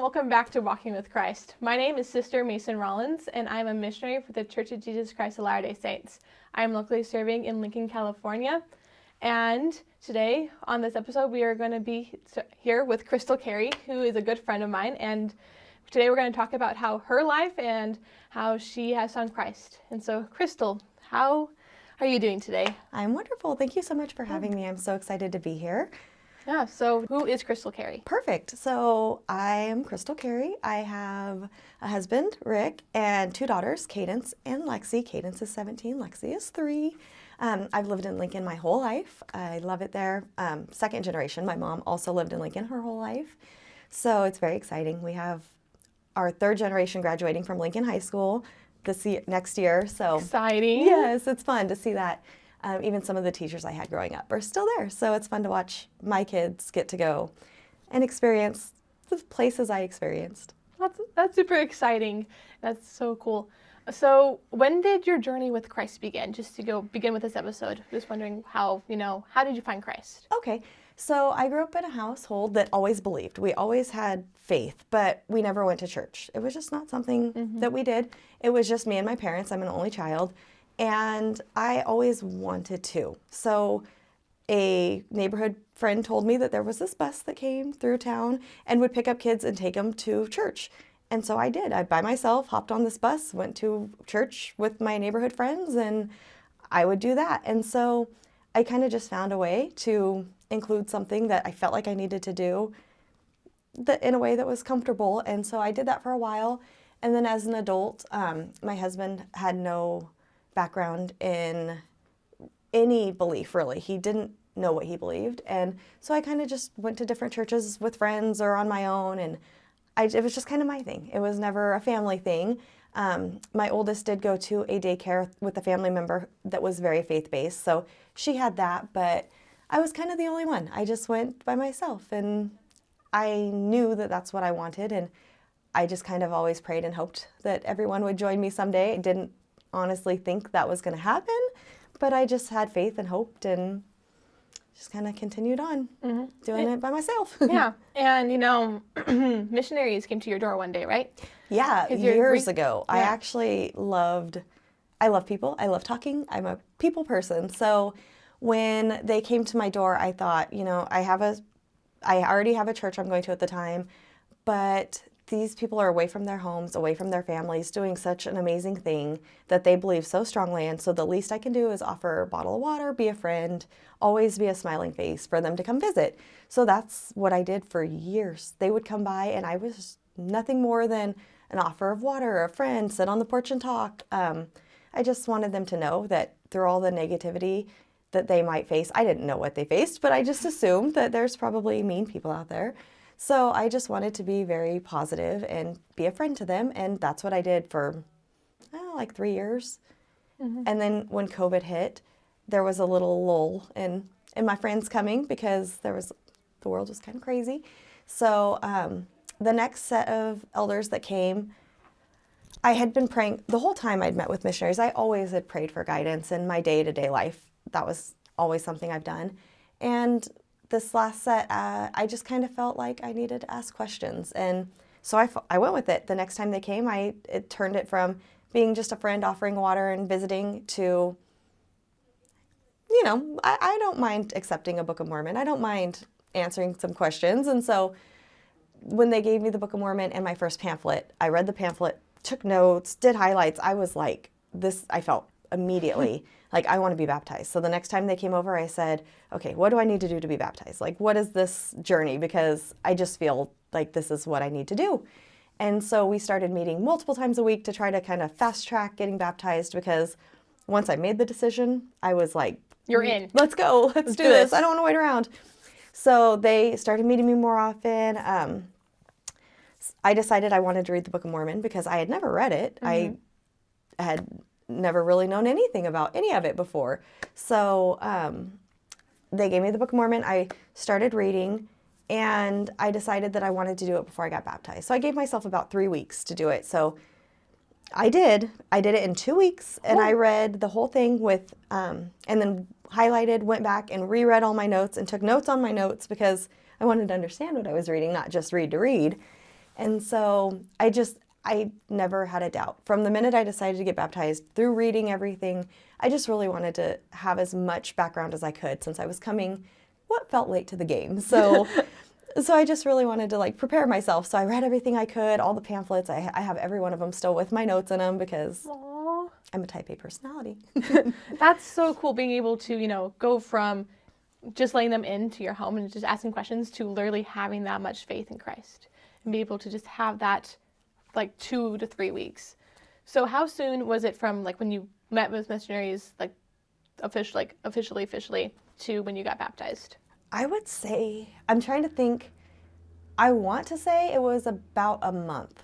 welcome back to Walking with Christ. My name is Sister Mayson Rollins, and I'm a missionary for the Church of Jesus Christ of Latter-day Saints. I'm locally serving in Lincoln, California, and today on this episode we are going to be here with Krystal Cary, who is a good friend of mine, and today we're going to talk about how her life and how she has found Christ. And so, Krystal, how are you doing today? I'm wonderful. Thank you so much for having me. I'm so excited to be here. Yeah, so who is Krystal Cary? Perfect. So I am Krystal Cary. I have a husband, Rick, and two daughters, Cadence and Lexi. Cadence is 17, Lexi is 3. I've lived in Lincoln my whole life. I love it there. Second generation. My mom also lived in Lincoln her whole life. So it's very exciting. We have our third generation graduating from Lincoln High School next year. So Exciting. Yes, it's fun to see that. Even some of the teachers I had growing up are still there. So it's fun to watch my kids get to go and experience the places I experienced. That's super exciting. That's so cool. So when did your journey with Christ begin? Just to begin with this episode, just wondering how did you find Christ? Okay, so I grew up in a household that always believed. We always had faith, but we never went to church. It was just not something that we did. It was just me and my parents. I'm an only child. And I always wanted to. So a neighborhood friend told me that there was this bus that came through town and would pick up kids and take them to church. And so I did. I, by myself, hopped on this bus, went to church with my neighborhood friends, and I would do that. And so I kind of just found a way to include something that I felt like I needed to do in a way that was comfortable. And so I did that for a while. And then as an adult, my husband had no background in any belief, really. He didn't know what he believed. And so I kind of just went to different churches with friends or on my own, and it was just kind of my thing. It was never a family thing. My oldest did go to a daycare with a family member that was very faith-based, so she had that, but I was kind of the only one. I just went by myself, and I knew that that's what I wanted, and I just kind of always prayed and hoped that everyone would join me someday. I didn't honestly think that was going to happen, but I just had faith and hoped and just kind of continued on doing it by myself. Yeah, and missionaries came to your door one day, right? Yeah, years ago. Yeah. I love people. I love talking. I'm a people person. So when they came to my door, I thought, I already have a church I'm going to at the time, but these people are away from their homes, away from their families, doing such an amazing thing that they believe so strongly. And so the least I can do is offer a bottle of water, be a friend, always be a smiling face for them to come visit. So that's what I did for years. They would come by and I was nothing more than an offer of water, a friend, sit on the porch and talk. I just wanted them to know that through all the negativity that they might face, I didn't know what they faced, but I just assumed that there's probably mean people out there. So I just wanted to be very positive and be a friend to them, and that's what I did for like 3 years. And then when COVID hit, there was a little lull in my friends coming because the world was kind of crazy. So the next set of elders that came, I had been praying the whole time I'd met with missionaries. I always had prayed for guidance in my day-to-day life. That was always something I've done. And this last set, I just kind of felt like I needed to ask questions. And so I went with it. The next time they came, it turned it from being just a friend offering water and visiting to, I don't mind accepting a Book of Mormon. I don't mind answering some questions. And so when they gave me the Book of Mormon and my first pamphlet, I read the pamphlet, took notes, did highlights. I was like, I felt immediately like I want to be baptized. So the next time they came over, I said, okay, what do I need to do to be baptized? Like, what is this journey? Because I just feel like this is what I need to do. And so we started meeting multiple times a week to try to kind of fast track getting baptized, because once I made the decision, I was like, you're in. Let's go. Let's do this. I don't want to wait around. So they started meeting me more often. I decided I wanted to read the Book of Mormon because I had never read it. I had never really known anything about any of it before. So they gave me the Book of Mormon. I started reading, and I decided that I wanted to do it before I got baptized. So I gave myself about 3 weeks to do it. So I did it in 2 weeks, and I read the whole thing and then highlighted, went back and reread all my notes and took notes on my notes because I wanted to understand what I was reading, not just read to read. And so I never had a doubt. From the minute I decided to get baptized, through reading everything, I just really wanted to have as much background as I could since I was coming what felt late to the game. So I just really wanted to like prepare myself. So I read everything I could, all the pamphlets. I have every one of them still with my notes in them because Aww. I'm a type A personality. That's so cool being able to, go from just letting them into your home and just asking questions to literally having that much faith in Christ and be able to just have that like 2 to 3 weeks. So how soon was it from like when you met with missionaries, like officially to when you got baptized? I would say, I'm trying to think, I want to say it was about a month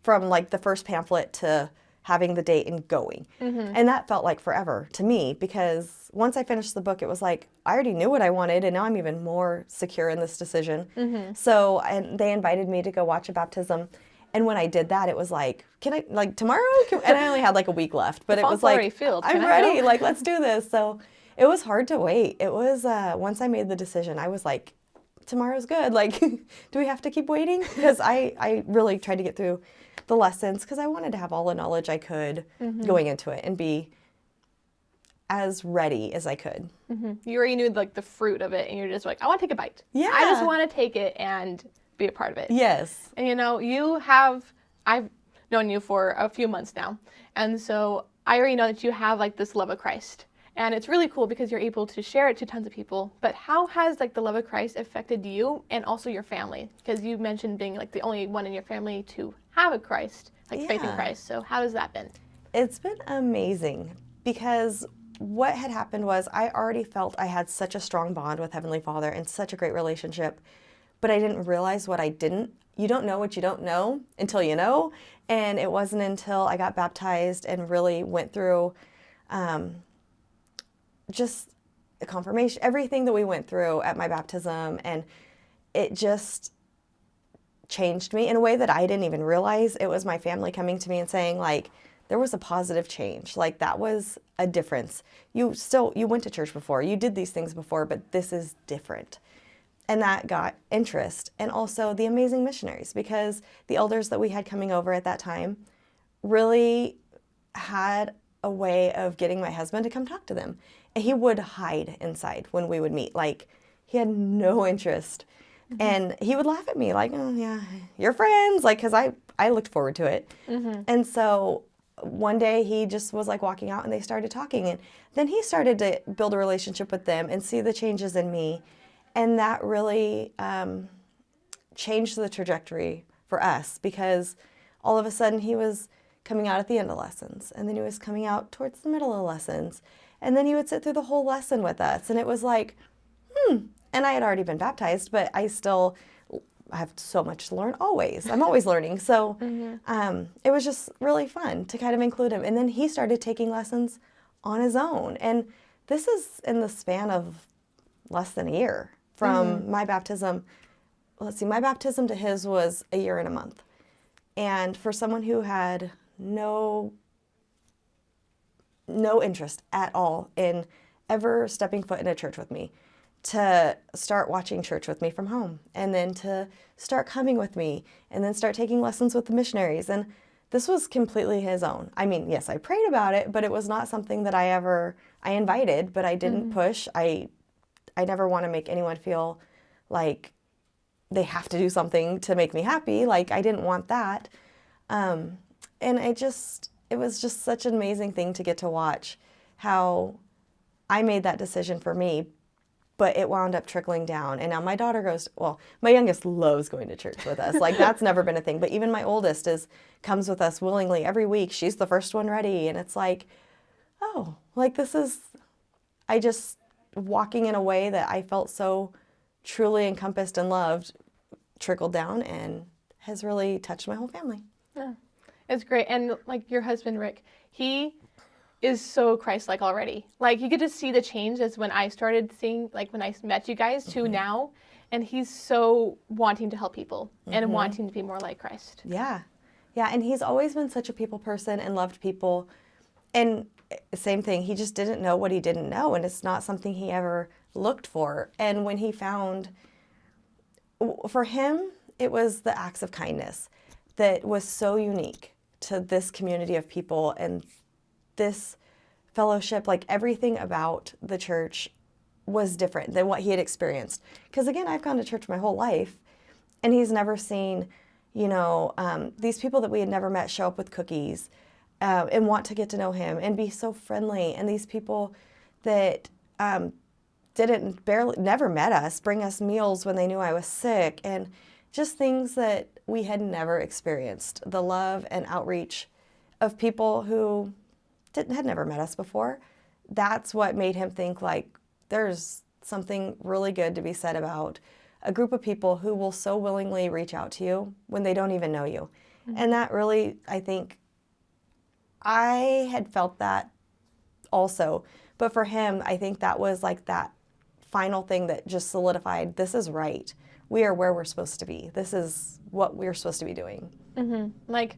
from like the first pamphlet to having the date and going. And that felt like forever to me because once I finished the book, it was like, I already knew what I wanted and now I'm even more secure in this decision. So they invited me to go watch a baptism. And when I did that, it was like, can I, like tomorrow? And I only had like a week left, but it was like, I'm ready, like, let's do this. So it was hard to wait. It was, once I made the decision, I was like, tomorrow's good. Like, do we have to keep waiting? Because I really tried to get through the lessons because I wanted to have all the knowledge I could going into it and be as ready as I could. You already knew like the fruit of it and you're just like, I want to take a bite. Yeah. I just want to take it and be a part of it. Yes. And I've known you for a few months now. And so I already know that you have like this love of Christ. And it's really cool because you're able to share it to tons of people. But how has like the love of Christ affected you and also your family? Because you mentioned being like the only one in your family to have a Christ, like faith in Christ. So how has that been? It's been amazing because what had happened was I already felt I had such a strong bond with Heavenly Father and such a great relationship, but I didn't realize what I didn't. You don't know what you don't know until you know. And it wasn't until I got baptized and really went through just the confirmation, everything that we went through at my baptism, and it just changed me in a way that I didn't even realize. It was my family coming to me and saying like, there was a positive change. Like that was a difference. You went to church before, you did these things before, but this is different. And that got interest. And also the amazing missionaries, because the elders that we had coming over at that time really had a way of getting my husband to come talk to them. And he would hide inside when we would meet. Like he had no interest. And he would laugh at me like, oh yeah, you're friends. Like, cause I looked forward to it. And so one day he just was like walking out and they started talking. And then he started to build a relationship with them and see the changes in me. And that really changed the trajectory for us because all of a sudden he was coming out at the end of lessons and then he was coming out towards the middle of lessons. And then he would sit through the whole lesson with us. And it was like, And I had already been baptized, but I have so much to learn always. I'm always learning. So it was just really fun to kind of include him. And then he started taking lessons on his own. And this is in the span of less than a year from my baptism. Let's see, my baptism to his was a year and a month. And for someone who had no interest at all in ever stepping foot in a church with me, to start watching church with me from home, and then to start coming with me, and then start taking lessons with the missionaries. And this was completely his own. I mean, yes, I prayed about it, but it was not something that I invited, but I didn't push. I never want to make anyone feel like they have to do something to make me happy. Like I didn't want that. And it was just such an amazing thing to get to watch how I made that decision for me, but it wound up trickling down. And now my daughter my youngest loves going to church with us. Like that's never been a thing. But even my oldest comes with us willingly every week. She's the first one ready. And it's like, oh, like I just walking in a way that I felt so truly encompassed and loved trickled down and has really touched my whole family. Yeah, it's great. And like your husband, Rick, he is so Christ-like already. Like you get to see the change as when I started seeing, like when I met you guys to now, and he's so wanting to help people and wanting to be more like Christ. Yeah. Yeah. And he's always been such a people person and loved people. And same thing, he just didn't know what he didn't know. And it's not something he ever looked for. And when he found, for him, it was the acts of kindness that was so unique to this community of people and this fellowship. Like everything about the church was different than what he had experienced. Because again, I've gone to church my whole life, and he's never seen, these people that we had never met show up with cookies and want to get to know him and be so friendly. And these people that never met us, bring us meals when they knew I was sick, and just things that we had never experienced. The love and outreach of people who had never met us before. That's what made him think like there's something really good to be said about a group of people who will so willingly reach out to you when they don't even know you. Mm-hmm. And that really, I think, I had felt that also. But for him, I think that was like that final thing that just solidified, this is right. We are where we're supposed to be. This is what we're supposed to be doing. Mm-hmm. Like,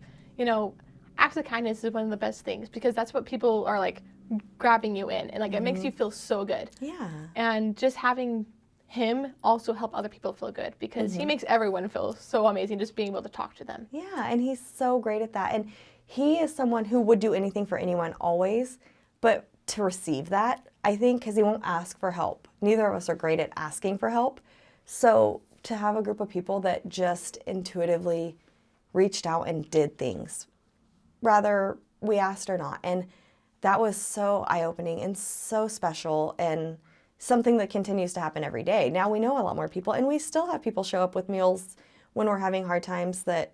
acts of kindness is one of the best things because that's what people are like grabbing you in. And like, it makes you feel so good. Yeah. And just having him also help other people feel good because he makes everyone feel so amazing just being able to talk to them. Yeah, and he's so great at that. And he is someone who would do anything for anyone always, but to receive that, I think, because he won't ask for help. Neither of us are great at asking for help. So to have a group of people that just intuitively reached out and did things, whether we asked or not. And that was so eye-opening and so special and something that continues to happen every day. Now we know a lot more people, and we still have people show up with meals when we're having hard times that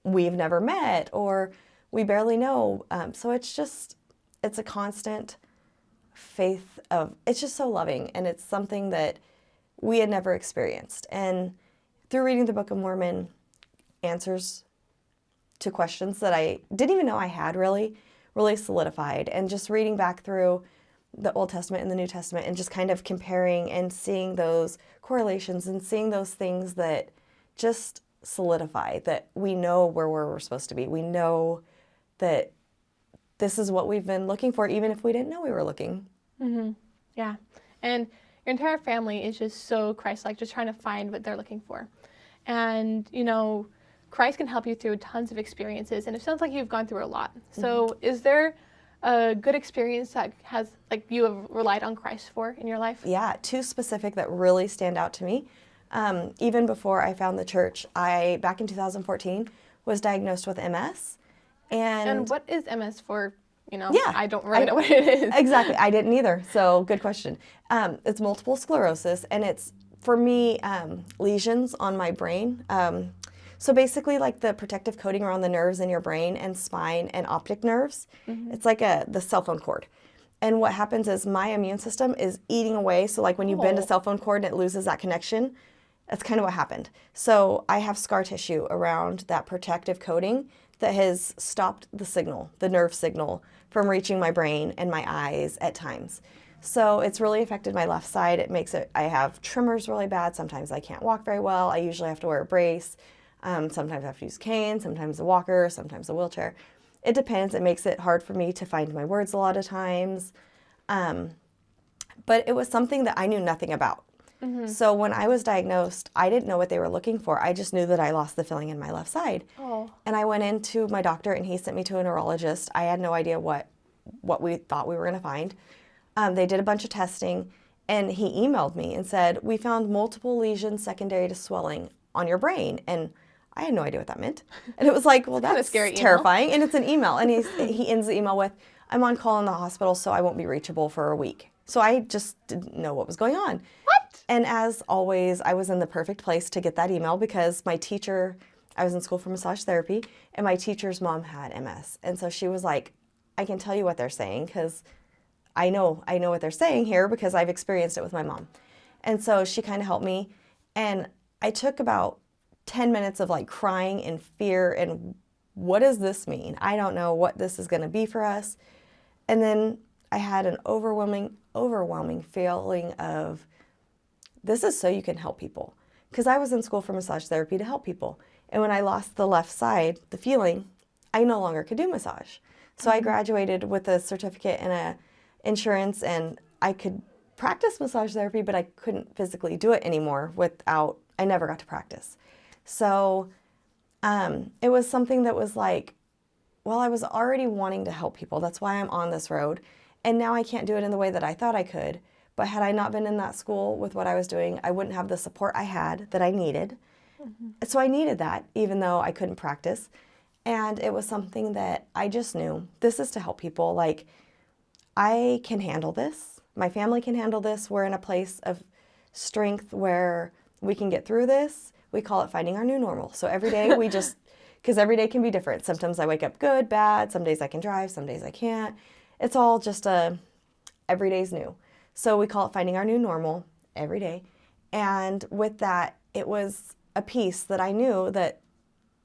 we've never met or we barely know. So it's a constant faith of, it's just so loving, and it's something that we had never experienced. And through reading the Book of Mormon, answers to questions that I didn't even know I had really solidified. And just reading back through the Old Testament and the New Testament and just kind of comparing and seeing those correlations and seeing those things that just solidify that we know where we're supposed to be. We know that this is what we've been looking for, even if we didn't know we were looking. Mm-hmm. Yeah. And your entire family is just so Christ-like, just trying to find what they're looking for. And, Christ can help you through tons of experiences, and it sounds like you've gone through a lot. So is there a good experience that you have relied on Christ for in your life? Yeah, two specific that really stand out to me. Even before I found the church, back in 2014, was diagnosed with MS. And what is MS for? Yeah, I don't really know what it is. Exactly, I didn't either, so good question. It's multiple sclerosis, and it's, for me, lesions on my brain. So basically like the protective coating around the nerves in your brain and spine and optic nerves. It's like the cell phone cord. And what happens is my immune system is eating away. So like when you bend a cell phone cord and it loses that connection, that's kind of what happened. So I have scar tissue around that protective coating that has stopped the signal, the nerve signal, from reaching my brain and my eyes at times. So it's really affected my left side. I have tremors really bad. Sometimes I can't walk very well. I usually have to wear a brace. Sometimes I have to use cane, sometimes a walker, sometimes a wheelchair. It depends. It makes it hard for me to find my words a lot of times. But it was something that I knew nothing about. So when I was diagnosed, I didn't know what they were looking for. I just knew that I lost the feeling in my left side. And I went into my doctor, and he sent me to a neurologist. I had no idea what we thought we were going to find. They did a bunch of testing, and he emailed me and said, "We found multiple lesions secondary to swelling on your brain." And I had no idea what that meant. And it was like, well, that's scary terrifying. And it's an email. And he ends the email with, "I'm on call in the hospital, so I won't be reachable for a week." So I just didn't know what was going on. What? And as always, I was in the perfect place to get that email because my teacher, I was in school for massage therapy, and my teacher's mom had MS. And so she was like, "I can tell you what they're saying because I know what they're saying here because I've experienced it with my mom." And so she kind of helped me. And I took about 10 minutes of like crying in fear and what does this mean? I don't know what this is going to be for us. And then I had an overwhelming feeling of, this is so you can help people. Because I was in school for massage therapy to help people. And when I lost the left side, the feeling, I no longer could do massage. So I graduated with a certificate and a insurance, and I could practice massage therapy, but I couldn't physically do it anymore I never got to practice. So it was something that was like, well, I was already wanting to help people. That's why I'm on this road. And now I can't do it in the way that I thought I could. But had I not been in that school with what I was doing, I wouldn't have the support I had that I needed. So I needed that, even though I couldn't practice. And it was something that I just knew, this is to help people. Like, I can handle this. My family can handle this. We're in a place of strength where we can get through this. We call it finding our new normal. So every day we just, because every day can be different. Sometimes I wake up good, bad. Some days I can drive, some days I can't. It's all just every day's new. So we call it finding our new normal every day. And with that, it was a piece that I knew that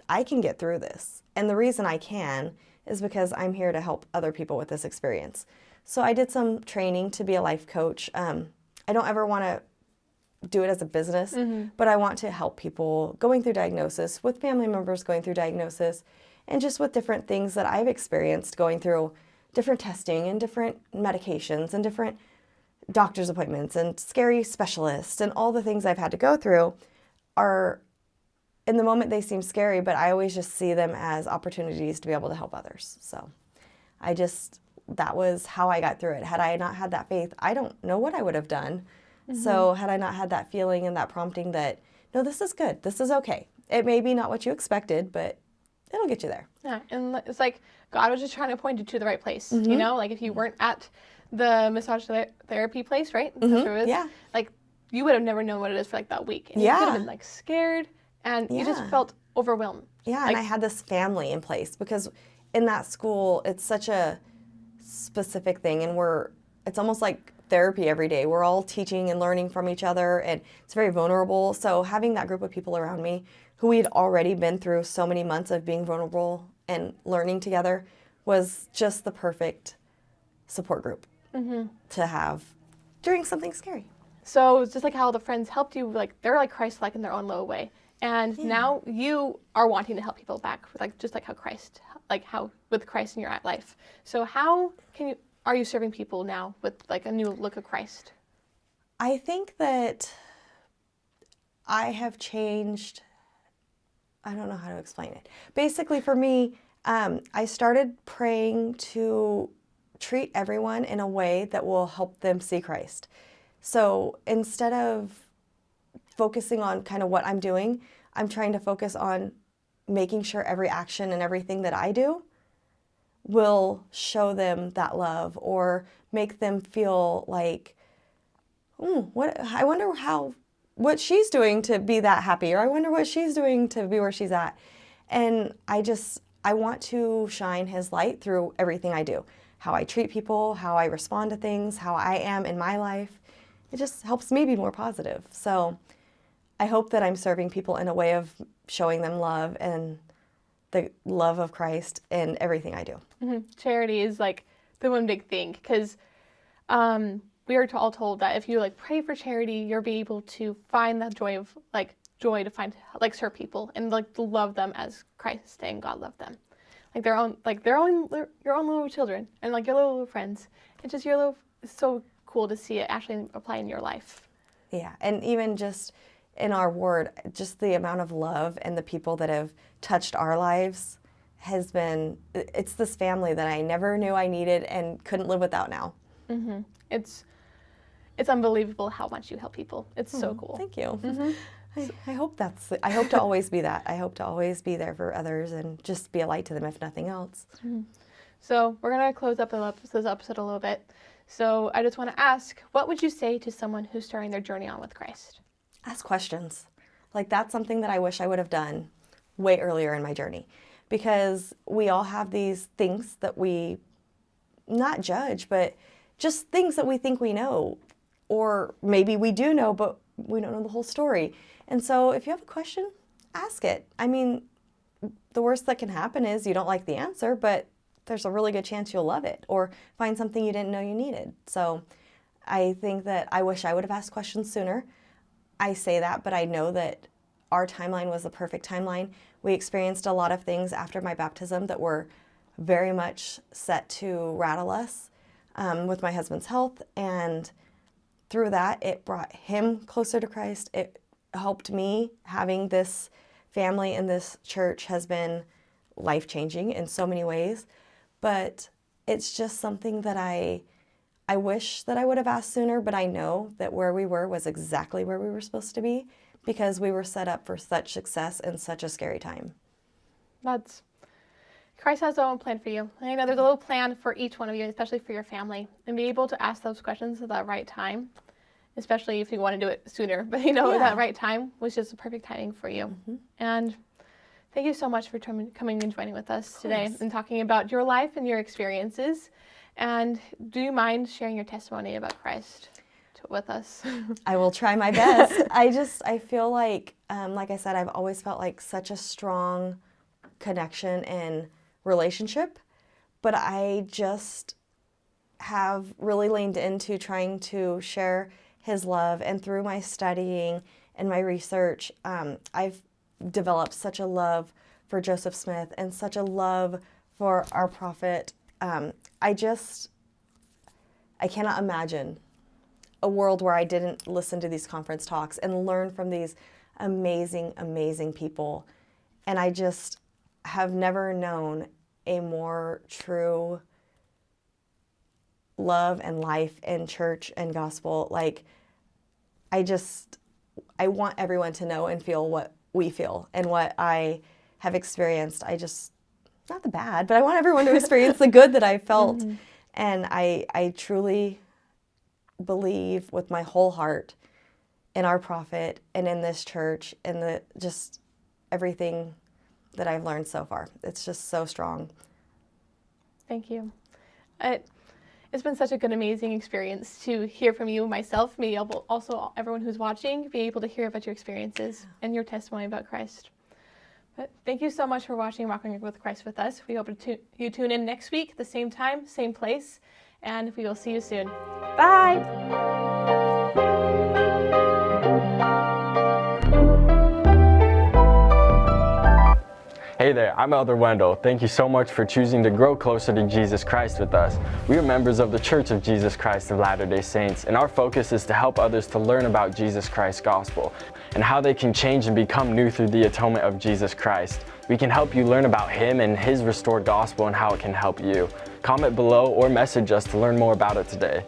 I can get through this. And the reason I can is because I'm here to help other people with this experience. So I did some training to be a life coach. I don't ever want to do it as a business, but I want to help people going through diagnosis, with family members going through diagnosis, and just with different things that I've experienced going through different testing and different medications and different doctor's appointments and scary specialists, and all the things I've had to go through are, in the moment they seem scary, but I always just see them as opportunities to be able to help others. So that was how I got through it. Had I not had that faith, I don't know what I would have done. So had I not had that feeling and that prompting that, no, this is good, this is okay. It may be not what you expected, but it'll get you there. Yeah, and it's like God was just trying to point you to the right place, you know? Like if you weren't at the massage therapy place, right? Yeah. Like you would have never known what it is for like that week. And you could have been like scared and you just felt overwhelmed. Yeah, like, and I had this family in place because in that school, it's such a specific thing, and it's almost like therapy every day. We're all teaching and learning from each other, and it's very vulnerable. So having that group of people around me who we had already been through so many months of being vulnerable and learning together was just the perfect support group to have during something scary. So it's just like how the friends helped you, like they're like Christ-like in their own little way. And now you are wanting to help people back, like just like how Christ, like how with Christ in your life. So how are you serving people now with like a new look of Christ? I think that I have changed. I don't know how to explain it. Basically, for me, I started praying to treat everyone in a way that will help them see Christ. So instead of focusing on kind of what I'm doing, I'm trying to focus on making sure every action and everything that I do will show them that love or make them feel like, I wonder what she's doing to be that happy, or I wonder what she's doing to be where she's at. And I want to shine His light through everything I do. How I treat people, how I respond to things, how I am in my life. It just helps me be more positive. So I hope that I'm serving people in a way of showing them love and the love of Christ in everything I do. Charity is like the one big thing, because we are all told that if you like pray for charity, you'll be able to find that joy to find like serve people and like to love them as Christ and God loved them, like your own little children and like your little friends. It's just it's so cool to see it actually apply in your life. Yeah, and even just in our ward, just the amount of love and the people that have touched our lives it's this family that I never knew I needed and couldn't live without now. It's unbelievable how much you help people. It's so cool. Thank you. I hope I hope to always be that. I hope to always be there for others and just be a light to them if nothing else. So we're going to close up this episode a little bit. So I just want to ask, what would you say to someone who's starting their journey on with Christ? Ask questions. Like, that's something that I wish I would have done way earlier in my journey, because we all have these things that we not judge, but just things that we think we know, or maybe we do know, but we don't know the whole story. And so if you have a question, ask it. I mean, the worst that can happen is you don't like the answer, but there's a really good chance you'll love it or find something you didn't know you needed. So I think that I wish I would have asked questions sooner. I say that, but I know that our timeline was the perfect timeline. We experienced a lot of things after my baptism that were very much set to rattle us with my husband's health. And through that, it brought him closer to Christ. It helped me having this family in this church has been life-changing in so many ways, but it's just something that I wish that I would have asked sooner, but I know that where we were was exactly where we were supposed to be because we were set up for such success in such a scary time. Christ has his own plan for you. And I know there's a little plan for each one of you, especially for your family, and be able to ask those questions at that right time, especially if you want to do it sooner. But that right time was just the perfect timing for you. Mm-hmm. And thank you so much for coming and joining with us today and talking about your life and your experiences. And do you mind sharing your testimony about Christ with us? I will try my best. I feel like I said, I've always felt like such a strong connection and relationship, but I just have really leaned into trying to share his love. And through my studying and my research, I've developed such a love for Joseph Smith and such a love for our prophet. I cannot imagine a world where I didn't listen to these conference talks and learn from these amazing, amazing people. And I just have never known a more true love and life in church and gospel. Like, I want everyone to know and feel what we feel and what I have experienced. Not the bad, but I want everyone to experience the good that I felt. Mm-hmm. And I truly believe with my whole heart in our prophet and in this church and just everything that I've learned so far. It's just so strong. Thank you. It's been such a good, amazing experience to hear from you, myself, me, also everyone who's watching, be able to hear about your experiences and your testimony about Christ. But thank you so much for watching Walking with Christ with us. We hope you tune in next week, the same time, same place, and we will see you soon. Bye! Hey there, I'm Elder Wendell. Thank you so much for choosing to grow closer to Jesus Christ with us. We are members of the Church of Jesus Christ of Latter-day Saints, and our focus is to help others to learn about Jesus Christ's gospel and how they can change and become new through the atonement of Jesus Christ. We can help you learn about Him and His restored gospel and how it can help you. Comment below or message us to learn more about it today.